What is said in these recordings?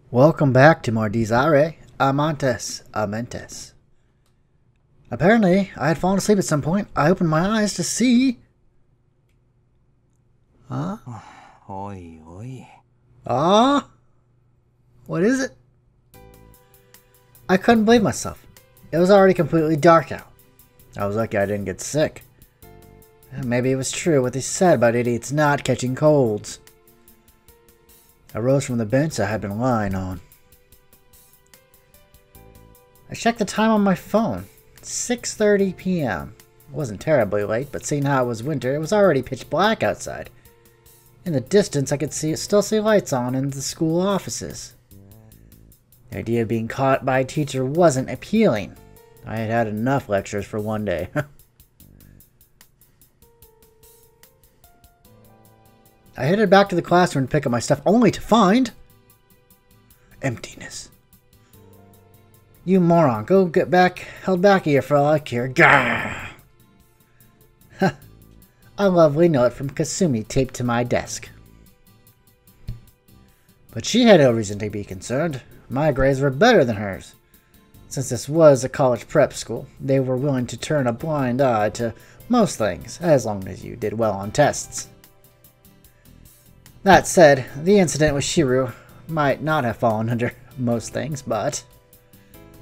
Welcome back to more Irae Amantes Amentes. Apparently, I had fallen asleep at some point. I opened my eyes to see... Huh? Oi, oi. Ah? What is it? I couldn't believe myself. It was already completely dark out. I was lucky I didn't get sick. Maybe it was true what they said about idiots not catching colds. I rose from the bench I had been lying on. I checked the time on my phone. 6:30 p.m. It wasn't terribly late, but seeing how it was winter, it was already pitch black outside. In the distance, I could still see lights on in the school offices. The idea of being caught by a teacher wasn't appealing. I had had enough lectures for one day. I headed back to the classroom to pick up my stuff, only to find... emptiness. You moron, go get back, held back here for all I care. Gah! A lovely note from Kumi taped to my desk. But she had no reason to be concerned. My grades were better than hers. Since this was a college prep school, they were willing to turn a blind eye to most things, as long as you did well on tests. That said, the incident with Shiru might not have fallen under most things, but...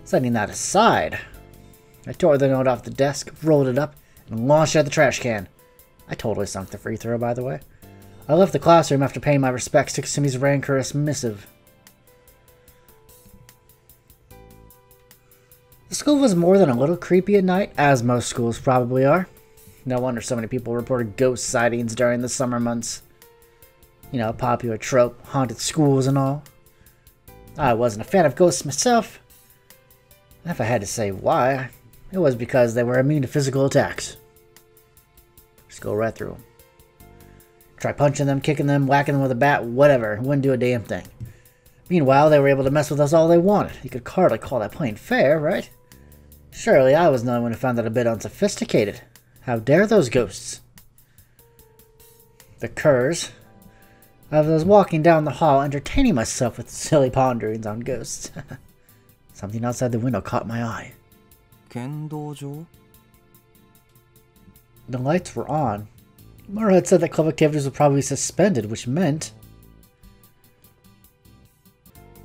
setting that aside, I tore the note off the desk, rolled it up, and launched it at the trash can. I totally sunk the free throw, by the way. I left the classroom after paying my respects to Kumi's rancorous missive. The school was more than a little creepy at night, as most schools probably are. No wonder so many people reported ghost sightings during the summer months. You know, popular trope, haunted schools and all. I wasn't a fan of ghosts myself. If I had to say why, it was because they were immune to physical attacks. Just go right through them. Try punching them, kicking them, whacking them with a bat, whatever. Wouldn't do a damn thing. Meanwhile, they were able to mess with us all they wanted. You could hardly call that playing fair, right? Surely I was the only one who found that a bit unsophisticated. How dare those ghosts? The curs. I was walking down the hall, entertaining myself with silly ponderings on ghosts. Something outside the window caught my eye. Dojo? The lights were on. Mara had said that club activities were probably suspended, which meant...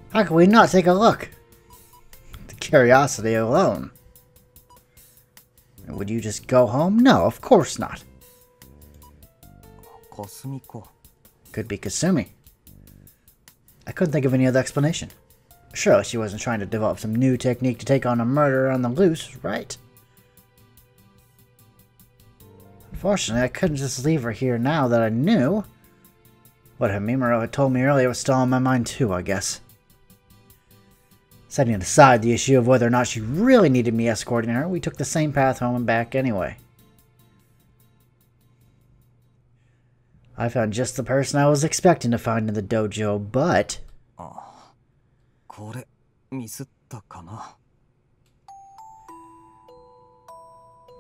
how could we not take a look? The curiosity alone. Would you just go home? No, of course not. Could be Kumi. I couldn't think of any other explanation. Surely she wasn't trying to develop some new technique to take on a murderer on the loose, right? Unfortunately, I couldn't just leave her here now that I knew. What Himimaro had told me earlier was still on my mind too, I guess. Setting aside the issue of whether or not she really needed me escorting her, we took the same path home and back anyway. I found just the person I was expecting to find in the dojo, but... I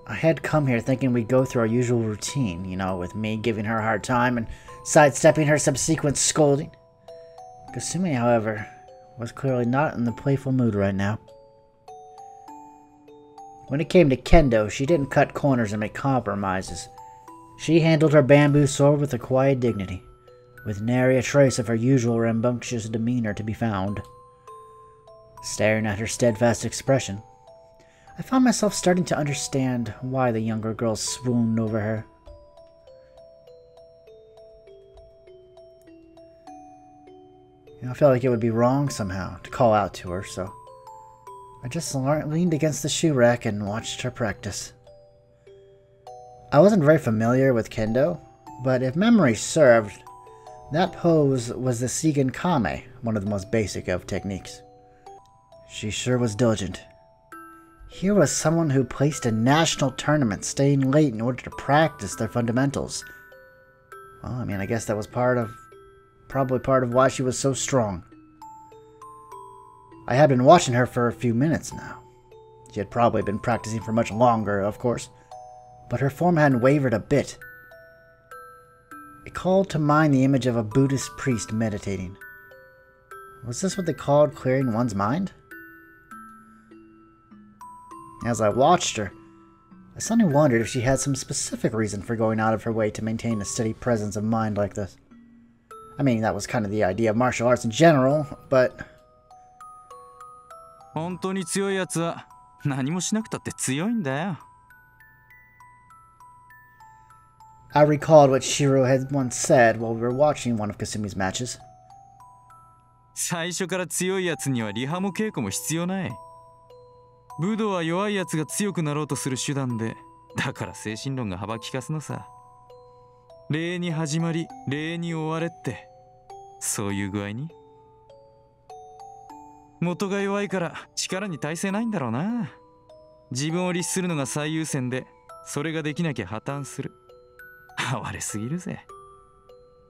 had come here thinking we'd go through our usual routine, you know, with me giving her a hard time and sidestepping her subsequent scolding. Kumi, however, was clearly not in the playful mood right now. When it came to kendo, she didn't cut corners and make compromises. She handled her bamboo sword with a quiet dignity, with nary a trace of her usual rambunctious demeanor to be found. Staring at her steadfast expression, I found myself starting to understand why the younger girl swooned over her. I felt like it would be wrong somehow to call out to her, so I just leaned against the shoe rack and watched her practice. I wasn't very familiar with kendo, but if memory served, that pose was the Seigen Kame, one of the most basic of techniques. She sure was diligent. Here was someone who placed a national tournament, staying late in order to practice their fundamentals. Well, I mean, I guess that was probably part of why she was so strong. I had been watching her for a few minutes now. She had probably been practicing for much longer, of course, but her form hadn't wavered a bit. It called to mind the image of a Buddhist priest meditating. Was this what they called clearing one's mind? As I watched her, I suddenly wondered if she had some specific reason for going out of her way to maintain a steady presence of mind like this. I mean, that was kind of the idea of martial arts in general, but... 本当に強いやつは何もしなくたって強いんだよ。I recalled what Shiro had once said while we were watching one of Kasumi's matches. 最初から強いやつにはリハも稽古も必要ない。武道は弱いやつが強くなろうとする手段で、だから精神論が幅利かすのさ。礼に始まり、礼に終われって、そういう具合に。元が弱いから力に耐性ないんだろうな。自分を律するのが最優先で、それができなきゃ破綻する。哀れすぎるぜ。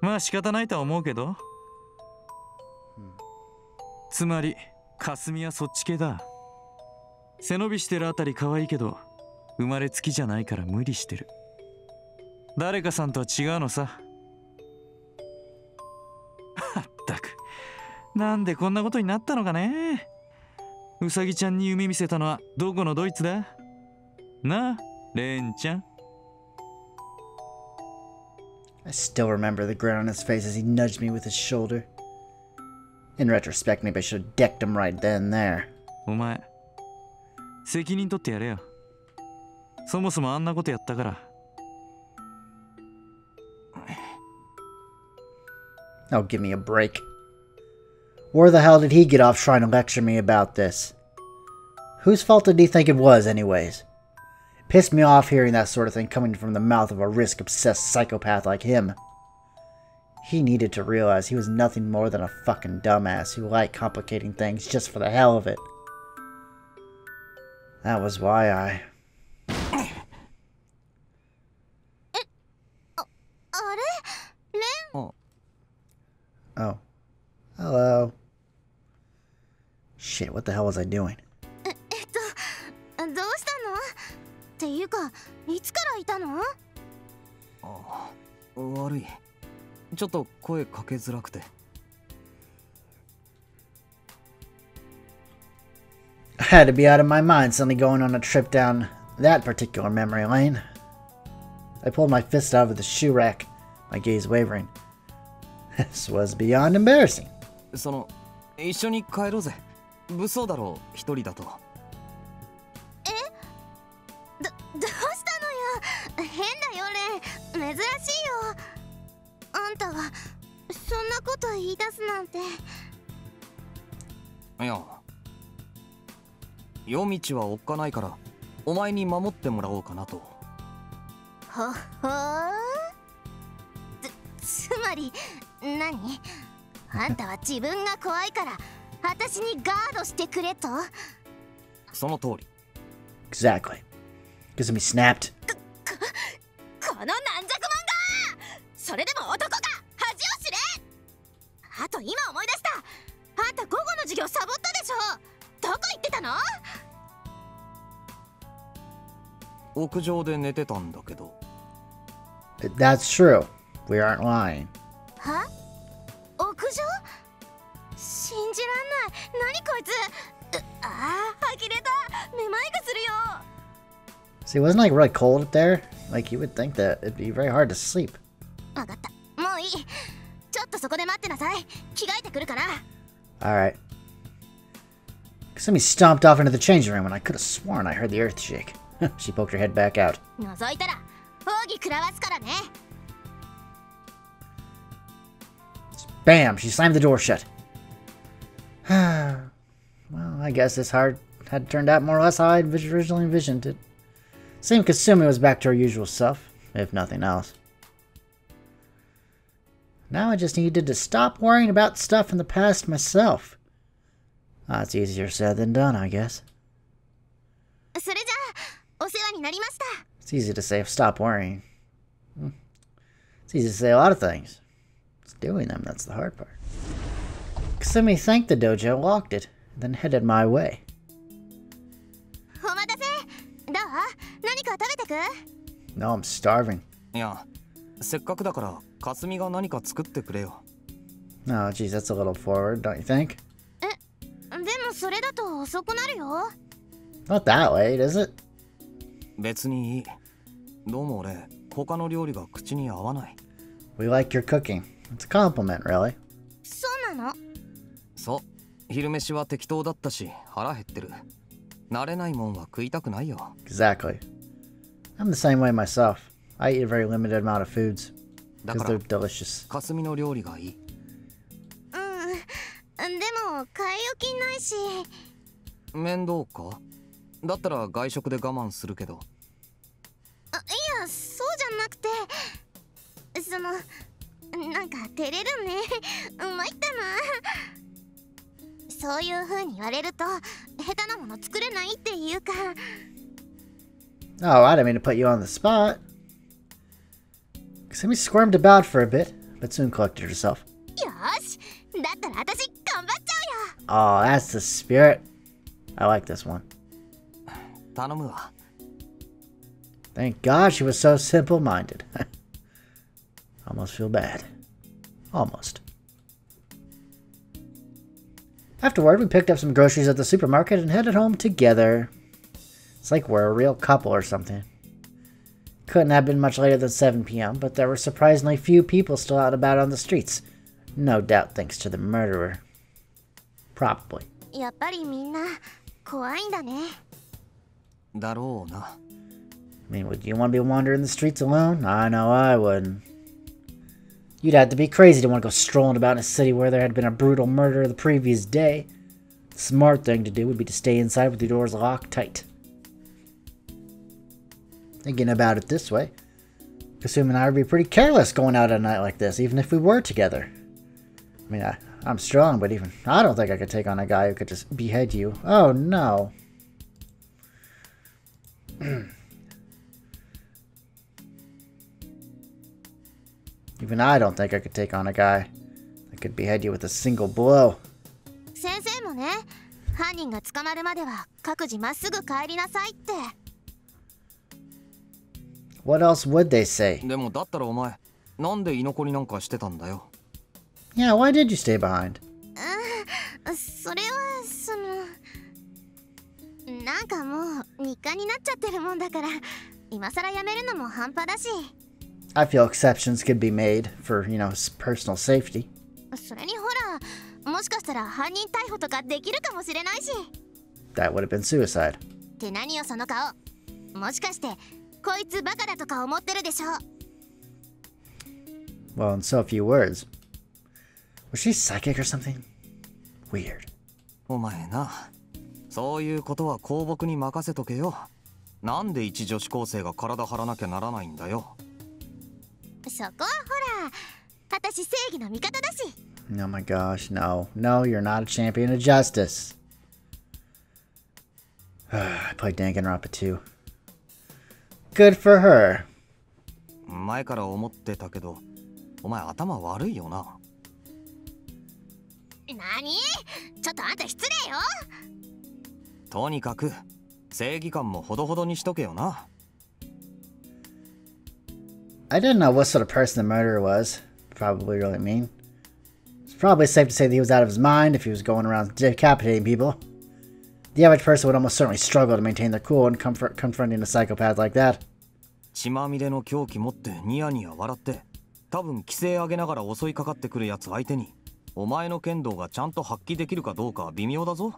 まあ仕方ないとは思うけど。つまり、霞はそっち系だ。背伸びしてるあたり可愛いけど、生まれつきじゃないから無理してる。誰かさんとは違うのさ。まったく、なんでこんなことになったのかね。うさぎちゃんに夢見せたのはどこのドイツだ？なあ、レンちゃん。I still remember the grin on his face as he nudged me with his shoulder. In retrospect, maybe I should have decked him right then and there. お前、責任取ってやれよ。そもそもあんなことやったから。Oh, give me a break. Where the hell did he get off trying to lecture me about this? Whose fault did he think it was, anyways? Pissed me off hearing that sort of thing coming from the mouth of a risk-obsessed psychopath like him. He needed to realize he was nothing more than a fucking dumbass who liked complicating things just for the hell of it. That was why I... Oh. Hello. Shit, what the hell was I doing? どうしたの？っていうか、いつからいたの？ああ、悪い。ちょっと声かけづらくて。I had to be out of my mind suddenly going on a trip down that particular memory lane. I pulled my fist out of the shoe rack, my gaze wavering. This was beyond embarrassing. その、一緒に帰ろうぜ。物騒だろう、一人だと。どうしたのよ。変だよ、レン。珍しいよ。あんたがそんなこと言い出すなんて。いや、夜道はおっかないからお前に守ってもらおうかなと。ほほー。つまり何？あんたは自分が怖いから私にガードしてくれと？その通り。 Exactly. Kazumi snapped. この軟弱者が！それでも男が恥を知れ！あと今思い出した。あんた午後の授業サボったでしょ。どこ行ってたの？屋上で寝てたんだけど。That's true. We aren't lying. は？屋上？信じらんない。何こいつ。呆れた。めまいがするよ。 See, it wasn't like really cold up there. Like you would think that it'd be very hard to sleep. わかった。もういい。ちょっとそこで待ってなさい。着替えてくるから。Alright. Kasumi stomped off into the changing room and I could have sworn I heard the earth shake. She poked her head back out. 覗いたら奥義食らわすからね。 Bam! She slammed the door shut. Well, I guess this had turned out more or less how I originally envisioned it. Seemed Kasumi was back to her usual self, if nothing else. Now I just needed to stop worrying about stuff in the past myself. That's easier said than done, I guess. それじゃあお世話になりました。 It's easy to say stop worrying. It's easy to say a lot of things. It's doing them that's the hard part. Kasumi thanked the dojo, locked it, then headed my way. お待たせ。どう？何か食べてく？ No, I'm starving. いや、せっかくだからかすみが何か作ってくれよ。Oh, geez, that's a little forward, don't you think? でもそれだと遅くなるよ。 Not that late, is it? 別にいい。どうも俺、他の料理が口に合わない。 We like your cooking. It's a compliment, really. そうなの？そう。昼飯は適当だったし、腹減ってる。慣れないもんは食いたくないよ。 Exactly. I'm the same way myself. I eat a very limited amount of foods. だ Because から they're delicious. 霞の料理がいい。でも買い置きないし。面倒か？だったら外食で我慢するけど。いや、そうじゃなくて、そのなんか照れるね。参ったな。そういう風に言われると下手なもの作れないっていうか。 Oh, I didn't mean to put you on the spot. Kasumi squirmed about for a bit, but soon collected herself. よし、だったら私頑張っちゃうよ。 Oh, that's the spirit. I like this one. 頼むわ。 Thank God she was so simple-minded. Almost feel bad. Almost. Afterward, we picked up some groceries at the supermarket and headed home together. It's like we're a real couple or something. Couldn't have been much later than 7 p.m., but there were surprisingly few people still out and about on the streets. No doubt thanks to the murderer. Probably. やっぱりみんな怖いんだね。だろうな。I mean, would you want to be wandering the streets alone? I know I wouldn't. You'd have to be crazy to want to go strolling about in a city where there had been a brutal murder the previous day. The smart thing to do would be to stay inside with your doors locked tight. Thinking about it this way, Kasumi and I would be pretty careless going out at a night like this, even if we were together. I mean, I'm strong, but even I don't think I could take on a guy who could just behead you. Oh, no. Even I don't think I could take on a guy that could behead you with a single blow. 先生もね、犯人が捕まるまでは各自まっすぐ帰りなさいって。 What else would they say? でもだったらお前、なんで居残りなんかしてたんだよ。 Yeah, why did you stay behind? それはそのなんかもう日課になっちゃってるもんだから、今更やめるのも半端だし。 I feel exceptions could be made for, you know, personal safety. それにほら、もしかしたら犯人逮捕とかできるかもしれないし。 That would have been suicide. って何よその顔。もしかしてこいつバカだとか思ってるでしょ。 Well, in so few words. Was she psychic or something? Weird. お前な、そういうことは公僕に任せとけよ。なんで一女子高生が体張らなきゃならないんだよ。そこはほら、私正義の味方だし。 Oh my gosh, no. No, you're not a champion of justice. I played Danganronpa too. Good for her. 前から思ってたけど、お前頭悪いよな。何？ちょっとあんた失礼よ。とにかく正義感もほどほどにしとけよな。I didn't know what sort of person the murderer was. Probably really mean. It's probably safe to say that he was out of his mind if he was going around decapitating people. The average person would almost certainly struggle to maintain their cool when confronting a psychopath like that. 血まみれの凶器持ってニヤニヤ笑って、多分規制上げながら襲いかかってくるやつ相手に、お前の剣道がちゃんと発揮できるかどうかは微妙だぞ。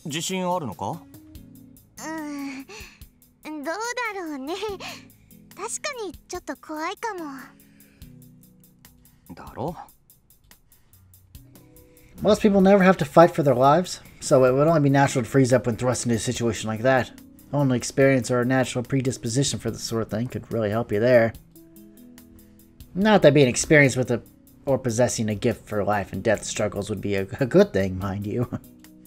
自信あるのか？どうだろうね。確かにちょっと怖いかも。だろ？ Most people never have to fight for their lives, so it would only be natural to freeze up when thrust into a situation like that. Only experience or a natural predisposition for this sort of thing could really help you there. Not that being experienced with or possessing a gift for life and death struggles would be a good thing, mind you.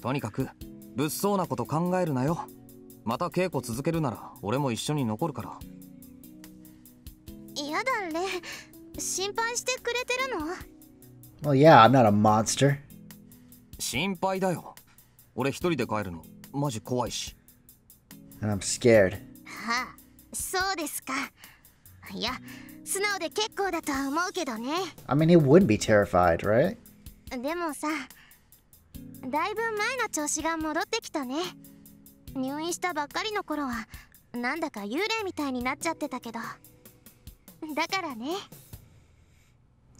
とにかく物騒なこと考えるなよ。また稽古続けるなら俺も一緒に残るから。やだね。心配してくれてるの？ Well, yeah, I'm not a monster. 心配だよ。俺一人で帰るのマジ怖いし。And I'm scared. はあ、そうですか。いや、素直で結構だとは思うけどね。I mean, he would be terrified, right? でもさ、だいぶ前の調子が戻ってきたね。入院したばっかりの頃はなんだか幽霊みたいになっちゃってたけど。だからね。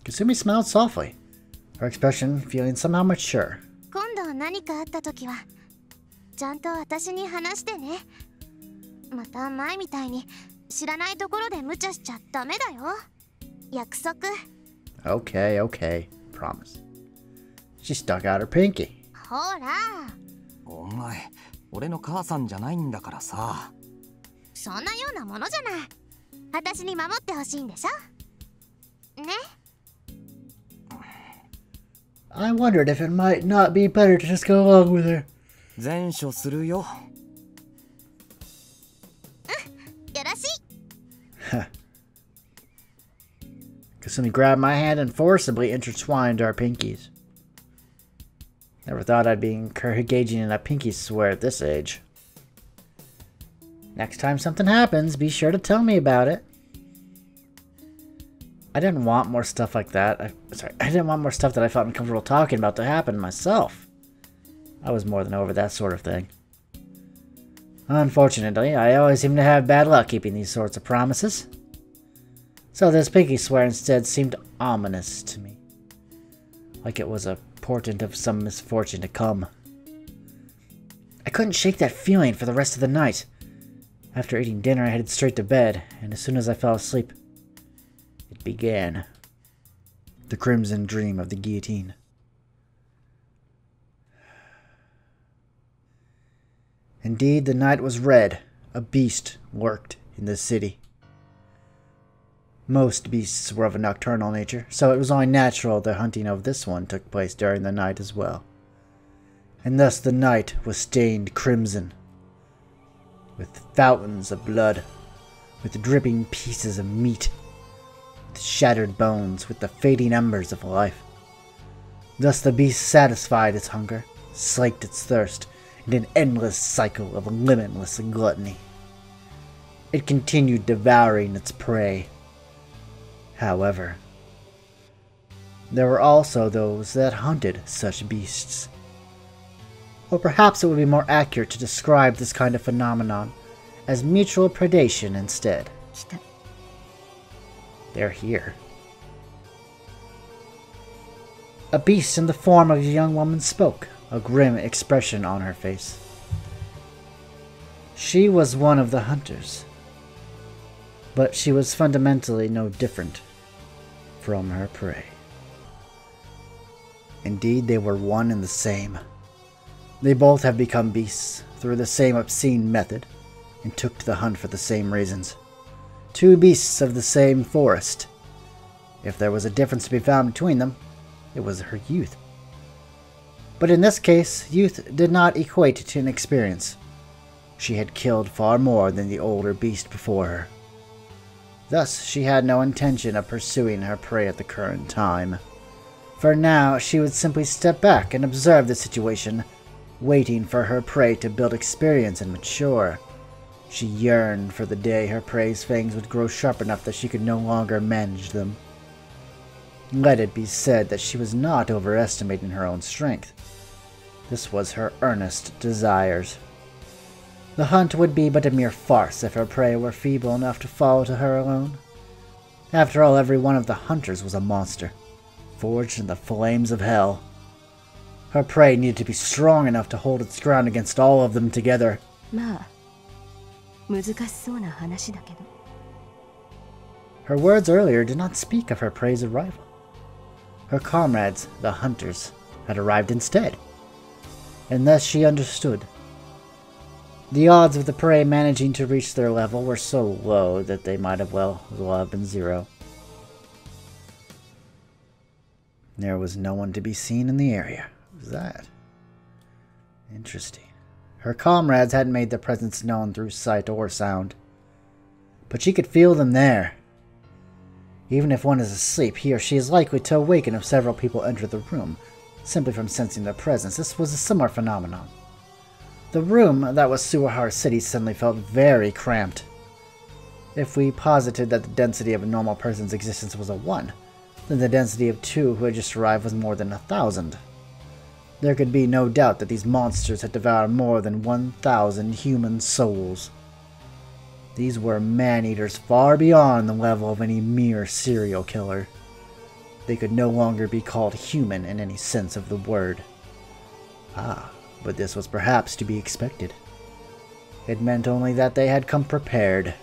Kasumi smiled softly, her expression feeling somehow mature. 今度何かあった時はちゃんと私に話してね。また前みたいに知らないところで無茶しちゃダメだよ。約束。Okay, okay, promise. She stuck out her pinky. ほら。お前、俺の母さんじゃないんだからさ。そんなようなものじゃない。私に守ってほしいんでしょ。ね。I wondered if it might not be better to just go along with her. 善処するよ。よろしい。Kasumi grabbed my hand and forcibly intertwined our pinkies. Never thought I'd be engaging in a pinky swear at this age. Next time something happens, be sure to tell me about it. I didn't want more stuff like that. I didn't want more stuff that I felt uncomfortable talking about to happen myself. I was more than over that sort of thing. Unfortunately, I always seem to have bad luck keeping these sorts of promises. So this pinky swear instead seemed ominous to me. Like it was a portent of some misfortune to come. I couldn't shake that feeling for the rest of the night. After eating dinner, I headed straight to bed, and as soon as I fell asleep, it began. The crimson dream of the guillotine. Indeed, the night was red. A beast lurked in the city. Most beasts were of a nocturnal nature, so it was only natural the hunting of this one took place during the night as well. And thus the night was stained crimson, with fountains of blood, with dripping pieces of meat, with shattered bones, with the fading embers of life. Thus the beast satisfied its hunger, slaked its thirst, in an endless cycle of limitless gluttony. It continued devouring its prey. However, there were also those that hunted such beasts. Or perhaps it would be more accurate to describe this kind of phenomenon as mutual predation instead. They're here. A beast in the form of a young woman spoke, a grim expression on her face. She was one of the hunters, but she was fundamentally no different from her prey. Indeed, they were one and the same. They both have become beasts through the same obscene method, and took to the hunt for the same reasons. Two beasts of the same forest. If there was a difference to be found between them, it was her youth. But in this case, youth did not equate to an experience. She had killed far more than the older beast before her. Thus, she had no intention of pursuing her prey at the current time. For now, she would simply step back and observe the situation, waiting for her prey to build experience and mature. She yearned for the day her prey's fangs would grow sharp enough that she could no longer manage them. Let it be said that she was not overestimating her own strength. This was her earnest desires. The hunt would be but a mere farce if her prey were feeble enough to follow to her alone. After all, every one of the hunters was a monster, forged in the flames of hell. Her prey needed to be strong enough to hold its ground against all of them together. Her words earlier did not speak of her prey's arrival. Her comrades, the hunters, had arrived instead, and thus she understood. The odds of the prey managing to reach their level were so low that they might have well have been zero. There was no one to be seen in the area. What was that? Interesting. Her comrades hadn't made their presence known through sight or sound, but she could feel them there. Even if one is asleep, he or she is likely to awaken if several people enter the room, simply from sensing their presence. This was a similar phenomenon. The room that was Suihara City suddenly felt very cramped. If we posited that the density of a normal person's existence was a 1, then the density of two who had just arrived was more than 1,000. There could be no doubt that these monsters had devoured more than 1,000 human souls. These were man-eaters far beyond the level of any mere serial killer. They could no longer be called human in any sense of the word. Ah, but this was perhaps to be expected. It meant only that they had come prepared.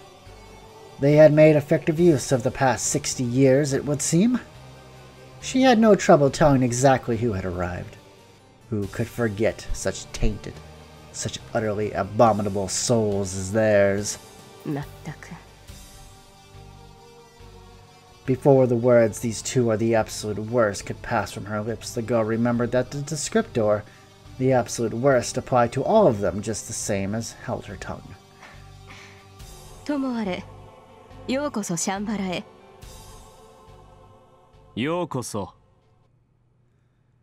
They had made effective use of the past 60 years, it would seem. She had no trouble telling exactly who had arrived. Who could forget such tainted, such utterly abominable souls as theirs? Before the words, "these two are the absolute worst," could pass from her lips, the girl remembered that the descriptor, "the absolute worst," applied to all of them just the same as held her tongue. ともあれ、ようこそシャンバラへ。ようこそ。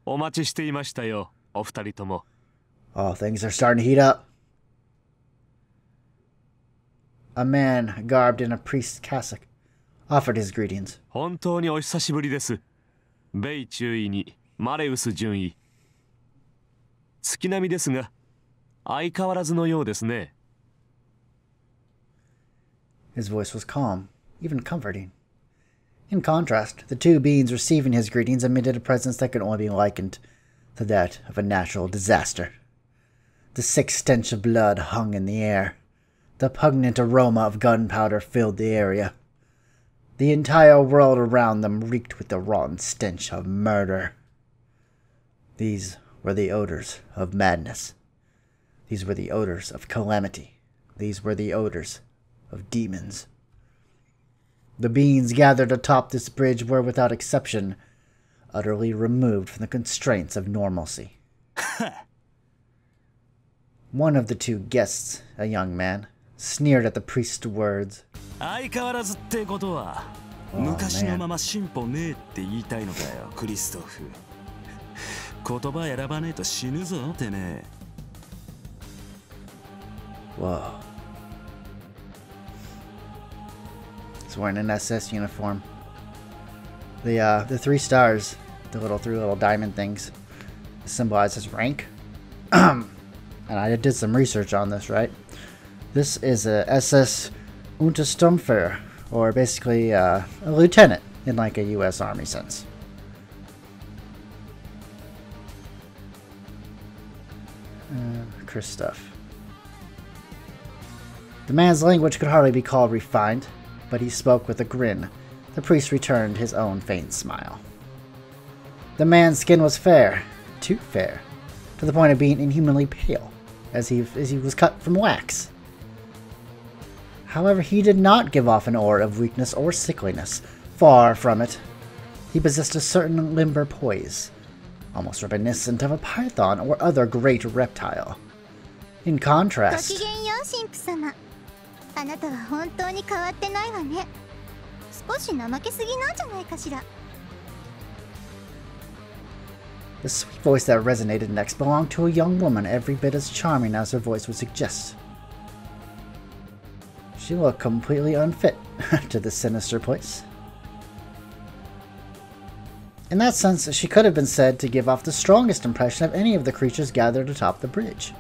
お待ちしていましたよ、お二人とも。Oh, things are starting to heat up. A man garbed in a priest's cassock offered his greetings. 本当にお久しぶりです。ベイ中尉にマレウス准尉。月並みですが、相変わらずのようですね。His voice was calm, even comforting. In contrast, the two beings receiving his greetings emitted a presence that could only be likened to that of a natural disaster. The sick stench of blood hung in the air. The pungent aroma of gunpowder filled the area. The entire world around them reeked with the rotten stench of murder. These were the odors of madness. These were the odors of calamity. These were the odors of demons. The beings gathered atop this bridge were, without exception, utterly removed from the constraints of normalcy. One of the two guests, a young man, sneered at the priest's words. 相変わらずってことは、昔のまま進歩ねえって言いたいのかよ、クリストフ。言葉選ばねえと死ぬぞ、てめえ。Whoa. He's wearing an SS uniform. The 3 stars, the three little diamond things, symbolize his rank. And I did some research on this, right? This is a SS Untersturmführer, or basically a lieutenant in like a U.S. Army sense. Christoph. The man's language could hardly be called refined, but he spoke with a grin. The priest returned his own faint smile. The man's skin was fair, too fair, to the point of being inhumanly pale, as he was cut from wax. However, he did not give off an aura of weakness or sickliness. Far from it. He possessed a certain limber poise, almost reminiscent of a python or other great reptile. In contrast, the sweet voice that resonated next belonged to a young woman every bit as charming as her voice would suggest. She looked completely unfit to this sinister place. In that sense, she could have been said to give off the strongest impression of any of the creatures gathered atop the bridge.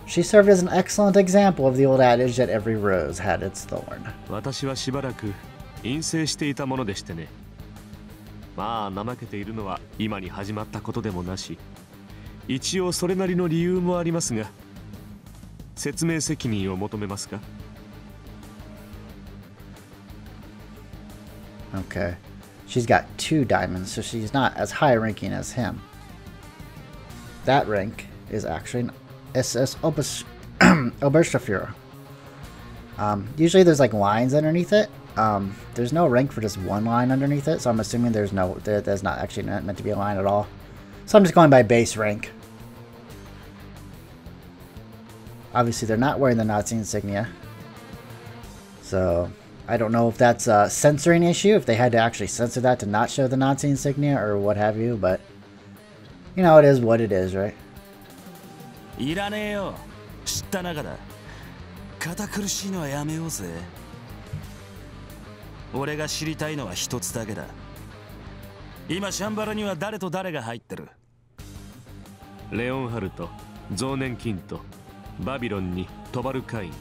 She served as an excellent example of the old adage that every rose had its thorn. 私はしばらく陰性していたものでしてね。まあ怠けているのは今に始まったことでもなし、一応それなりの理由もありますが、説明責任を求めますか? Okay. She's got 2 diamonds, so she's not as high ranking as him. That rank is actually an SS Oberstufführer. Usually there's like lines underneath it. There's no rank for just one line underneath it, so I'm assuming there's not actually meant to be a line at all. So I'm just going by base rank. Obviously they're not wearing the Nazi insignia. So I don't know if that's a censoring issue, if they had to actually censor that to not show the Nazi insignia or what have you, but you know, it is what it is, right? いらねえよ。知った仲だ。堅苦しいのはやめようぜ。俺が知りたいのは一つだけだ。今シャンバラには誰と誰が入ってる？レオンハルト、ゾーネンキント、バビロンにトバルカイン、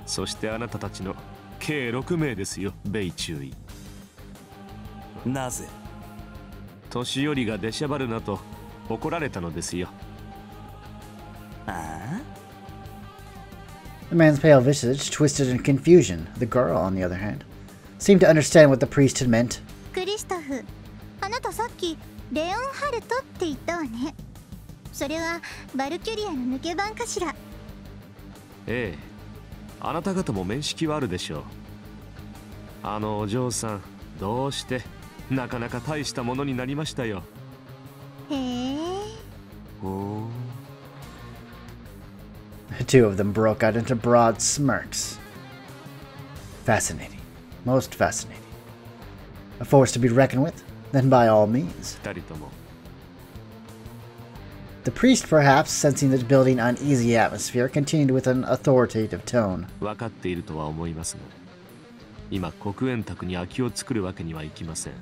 そしてあなたたちの計6名ですよ、米注意。なぜ？年寄りが出しゃばるなと怒られたのですよ。ああ？ The man's pale visage twisted in confusion. The girl, on the other hand, seemed to understand what the priest had meant. クリストフ、あなたさっきレオンハルトって言ったわね。それはバルキュリアの抜け番かしら？ええ、あなた方も面識はあるでしょう。あのお嬢さん、どうしてなかなか大したものになりましたよ。へえ。おー。 The two of them broke out into broad smirks. Fascinating. Most fascinating. A force to be reckoned with? Then by all means. 二人とも。The priest, perhaps, sensing the building uneasy atmosphere, continued with an authoritative tone. 分かっているとは思いますが、今黒煙卓に空きを作るわけにはいきません。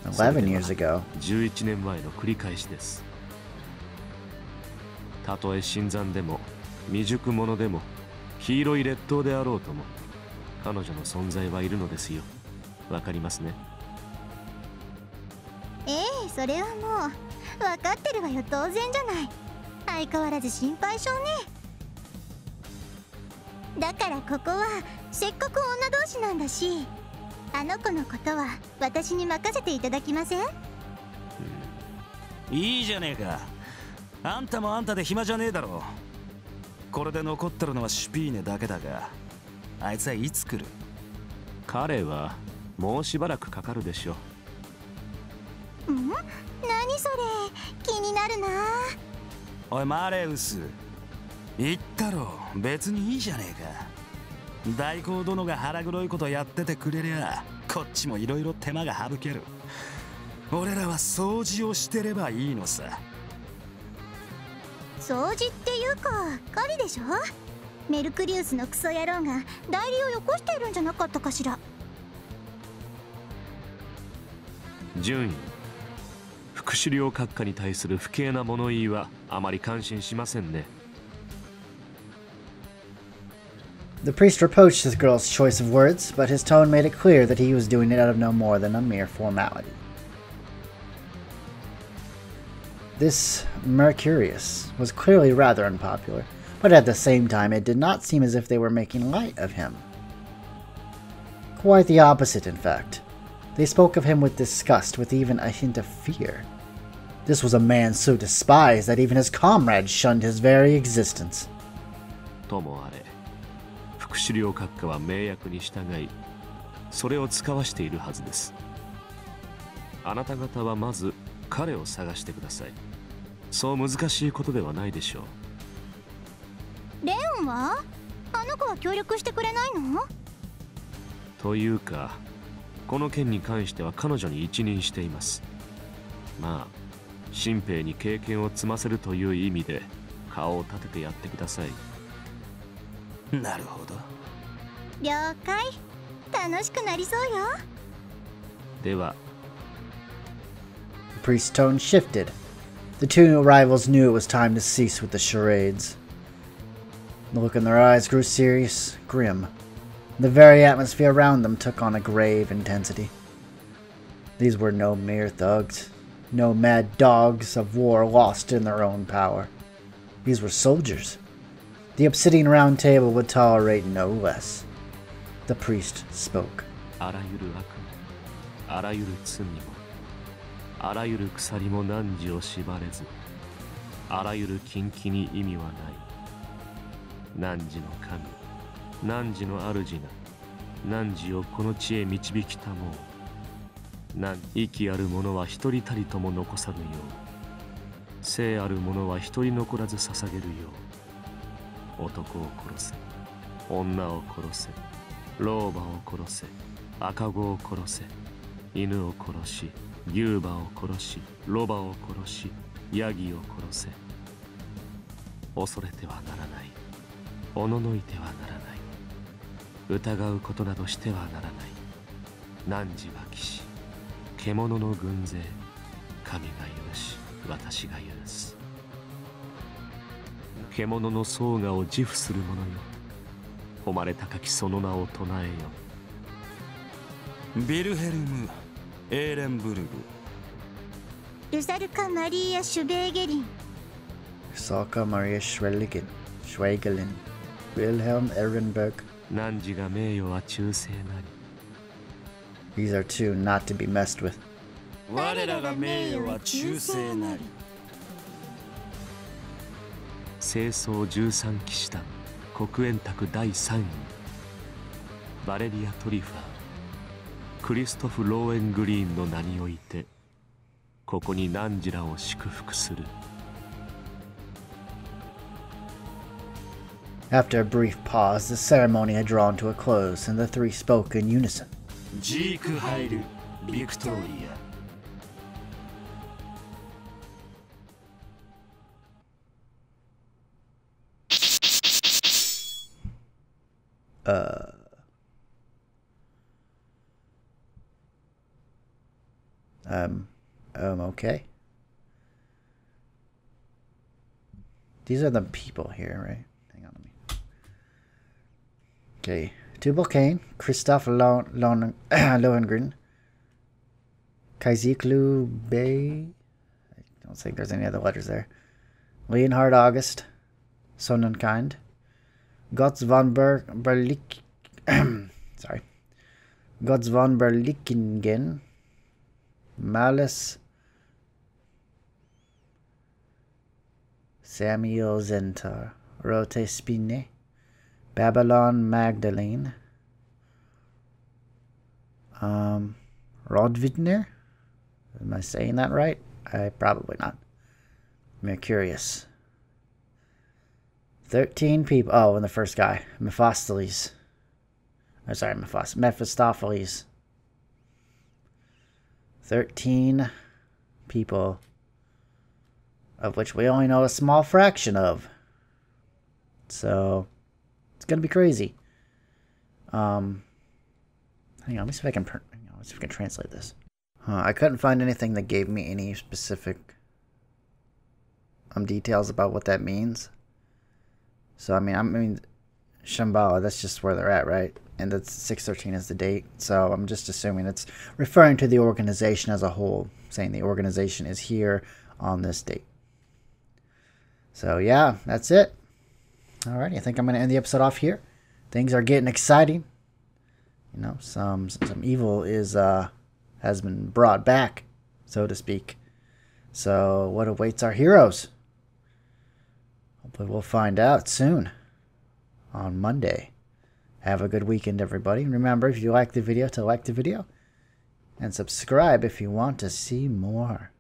11 years ago. 11年前の繰り返しです。たとえ新参でも未熟者でも黄色い劣等であろうとも、彼女の存在はいるのですよ。わかりますね？ええ、それはもう分かってるわよ、当然じゃない。相変わらず心配性ね。だからここはせっかく女同士なんだし、あの子のことは私に任せていただきません？いいじゃねえか。あんたもあんたで暇じゃねえだろ。これで残ってるのはシュピーネだけだが、あいつはいつ来る？彼はもうしばらくかかるでしょう。ん？何それ、気になるな。おいマレウス、言ったろ、別にいいじゃねえか。大公殿が腹黒いことやっててくれりゃ、こっちもいろいろ手間が省ける。俺らは掃除をしてればいいのさ。掃除っていうか狩りでしょ。メルクリウスのクソ野郎が代理をよこしているんじゃなかったかしら。順位、副首領閣下に対する不敬な物言いはあまり感心しませんね。The priest reproached the girl's choice of words, but his tone made it clear that he was doing it out of no more than a mere formality. This Mercurius was clearly rather unpopular, but at the same time it did not seem as if they were making light of him. Quite the opposite, in fact. They spoke of him with disgust, with even a hint of fear. This was a man so despised that even his comrades shunned his very existence. ともあれ、副首領閣下は命役に従い、それを使わしているはずです。あなた方はまず彼を探してください。そう難しいことではないでしょう。レオンは？あの子は協力してくれないの？というか、この件に関しては彼女に一任しています。まあ、新兵に経験を積ませるという意味で顔を立ててやってください。なるほど。了解。楽しくなりそうよ。では。The priest's tone shifted. The two new arrivals knew it was time to cease with the charades. The look in their eyes grew serious, grim. The very atmosphere around them took on a grave intensity. These were no mere thugs, no mad dogs of war lost in their own power. These were soldiers. The Obsidian Round Table would tolerate no less. The priest spoke. あらゆる悪も、あらゆる罪も、あらゆる鎖も汝を縛れず、あらゆる禁忌に意味はない。汝の神、汝の主が、汝をこの地へ導きたもう。息ある者は一人たりとも残さぬよう、生ある者は一人残らず捧げるよう。男を殺せ、女を殺せ、老婆を殺せ、赤子を殺せ、犬を殺し、牛馬を殺し、ロバを殺し、ヤギを殺せ。恐れてはならない。おののいてはならない。疑うことなどしてはならない。汝は騎士、獣の軍勢、神が許し、私が許す。獣の総我を自負する者よ。誉れ高きその名を唱えよ。ビルヘルム・エーレンブルグ。ルサルカ・マリア・シュベーゲリン。 Salka Maria Schwegelin, Wilhelm Ehrenberg. 汝が名誉は忠誠なり。 These are two not to be messed with. 我らが名誉は忠誠なり。清掃13騎士団黒煙卓第3位、バレリア・トリファー、クリストフ・ローエングリーンの名において、ここに汝らを祝福する。After a brief pause, the ceremony had drawn to a close, and the three spoke in unison. ジーク・ハイル・ビクトリア。Okay. These are the people here, right? Hang on, let me. Okay. Tubal Cain, Christoph Lohengrin, Kaiziklu Bay. I don't think there's any other letters there. Leonhard August, Sonnenkind, Gotts von Berlick. Sorry. Gotts von Berlickingen, Malus, Samuel Zentar, Rote Spine, Babylon Magdalene, Rodvidner. Am I saying that right? Probably not. Mercurius. 13 people. Oh, and the first guy, Mephistopheles. I'm sorry, Mephistopheles. 13 people, of which we only know a small fraction of. So it's gonna be crazy. Hang on, let me see if I can let's see if I can translate this. I couldn't find anything that gave me any specific details about what that means. So I mean Shambhala, that's just where they're at, right? And that's 613 is the date. So I'm just assuming it's referring to the organization as a whole, saying the organization is here on this date. So yeah, that's it. Alrighty, I think I'm going to end the episode off here. Things are getting exciting. You know, some evil has been brought back, so to speak. So what awaits our heroes? Hopefully we'll find out soon on Monday. Have a good weekend, everybody. Remember, if you like the video, to like the video and subscribe if you want to see more.